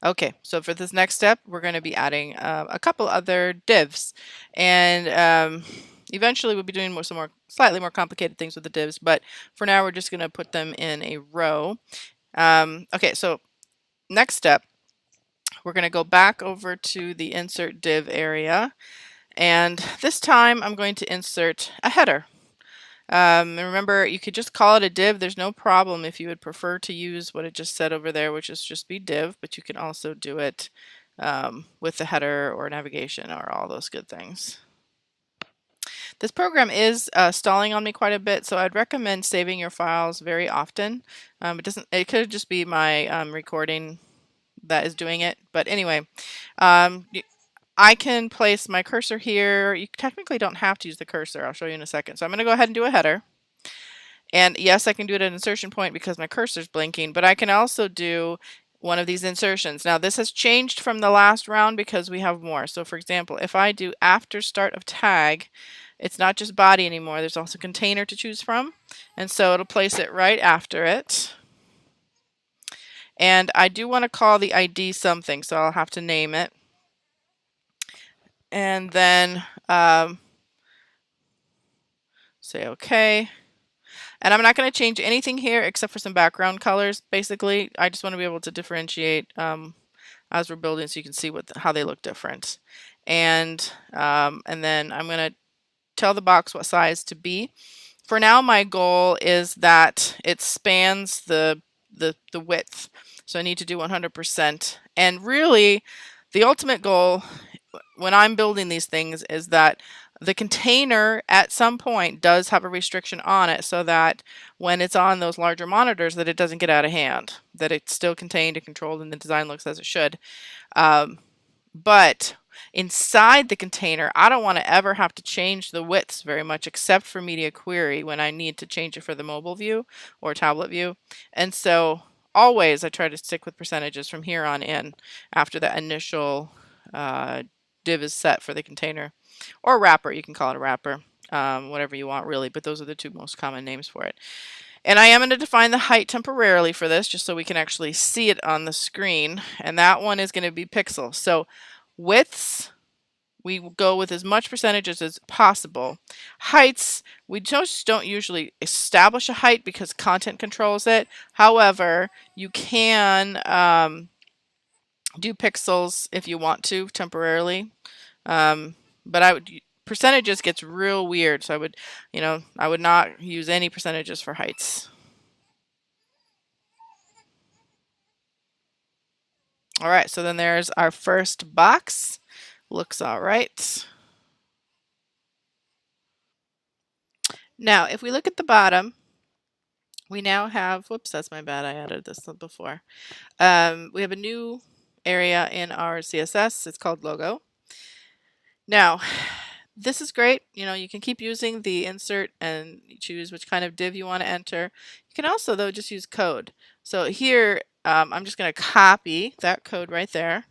Okay, so for this next step, we're going to be adding a couple other divs, and eventually we'll be doing some more slightly more complicated things with the divs, but for now we're just going to put them in a row. Okay, so next step, we're going to go back over to the insert div area, and this time I'm going to insert a header. And remember, you could just call it a div. There's no problem if you would prefer to use what it just said over there, which is just be div, but you can also do it with the header or navigation or all those good things. This program is stalling on me quite a bit, so I'd recommend saving your files very often. It could just be my recording that is doing it, but anyway, I can place my cursor here. You technically don't have to use the cursor. I'll show you in a second. So I'm going to go ahead and do a header. And yes, I can do it at an insertion point because my cursor is blinking, but I can also do one of these insertions. Now this has changed from the last round because we have more. So for example, if I do after start of tag, it's not just body anymore. There's also container to choose from. And so it'll place it right after it. And I do want to call the ID something, so I'll have to name it. And then say OK. And I'm not going to change anything here except for some background colors. Basically, I just want to be able to differentiate as we're building so you can see how they look different. And then I'm going to tell the box what size to be. For now, my goal is that it spans the width. So I need to do 100%. And really, the ultimate goal when I'm building these things is that the container at some point does have a restriction on it so that when it's on those larger monitors that it doesn't get out of hand, that it's still contained and controlled and the design looks as it should. But inside the container, I don't want to ever have to change the widths very much except for media query when I need to change it for the mobile view or tablet view. And so always I try to stick with percentages from here on in after that initial div is set for the container. Or wrapper, you can call it a wrapper, whatever you want really, but those are the two most common names for it. And I am going to define the height temporarily for this just so we can actually see it on the screen, and that one is going to be pixels. So widths, we go with as much percentages as possible. Heights, we just don't usually establish a height because content controls it. However, you can do pixels if you want to temporarily. But percentages gets real weird, so I would not use any percentages for heights. All right, so then there's our first box. Looks all right. Now, if we look at the bottom, we now have, whoops, that's my bad. I added this before. We have a new area in our CSS. It's called logo. Now, this is great. You can keep using the insert and choose which kind of div you want to enter. You can also, though, just use code. So here, I'm just going to copy that code right there,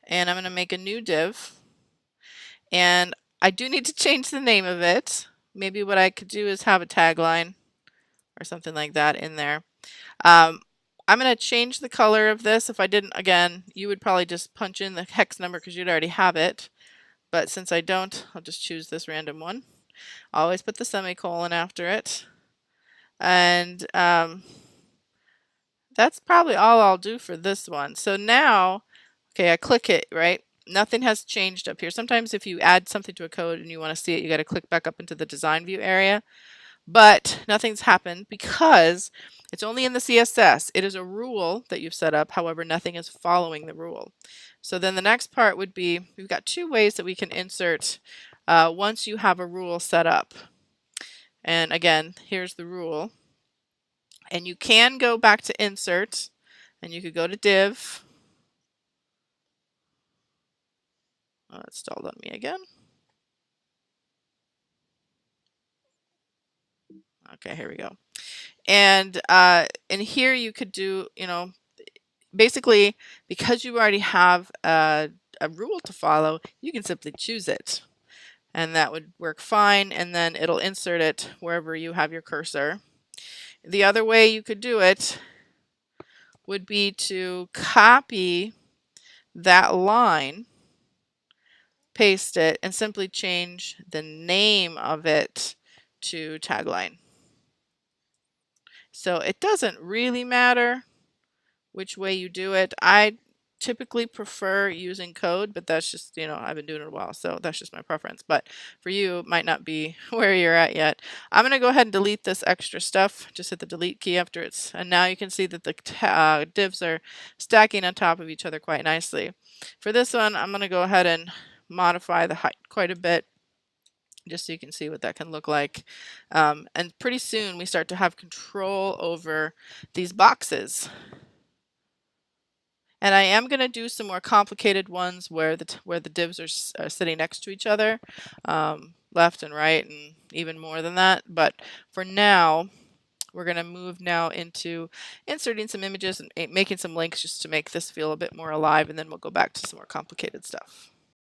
and I'm going to make a new div. And I do need to change the name of it. Maybe what I could do is have a tagline or something like that in there. I'm going to change the color of this. If I didn't, again, you would probably just punch in the hex number because you'd already have it. But since I don't, I'll just choose this random one. Always put the semicolon after it. And that's probably all I'll do for this one. So now, okay, I click it, right? Nothing has changed up here. Sometimes if you add something to a code and you want to see it, you got to click back up into the design view area. But nothing's happened because it's only in the CSS. It is a rule that you've set up. However, nothing is following the rule. So then the next part would be, we've got two ways that we can insert once you have a rule set up. And again, here's the rule. And you can go back to insert and you could go to div. Oh, it stalled on me again. Okay, here we go. And here you could do, basically because you already have a rule to follow, you can simply choose it. And that would work fine, and then it'll insert it wherever you have your cursor. The other way you could do it would be to copy that line, paste it, and simply change the name of it to tagline. So it doesn't really matter which way you do it. I typically prefer using code, but that's just, I've been doing it a while, so that's just my preference. But for you, it might not be where you're at yet. I'm going to go ahead and delete this extra stuff. Just hit the delete key after it's, and now you can see that the divs are stacking on top of each other quite nicely. For this one, I'm going to go ahead and modify the height quite a bit, just so you can see what that can look like. And pretty soon we start to have control over these boxes. And I am going to do some more complicated ones where the divs are sitting next to each other, left and right, and even more than that. But for now, we're going to move now into inserting some images and making some links just to make this feel a bit more alive, and then we'll go back to some more complicated stuff.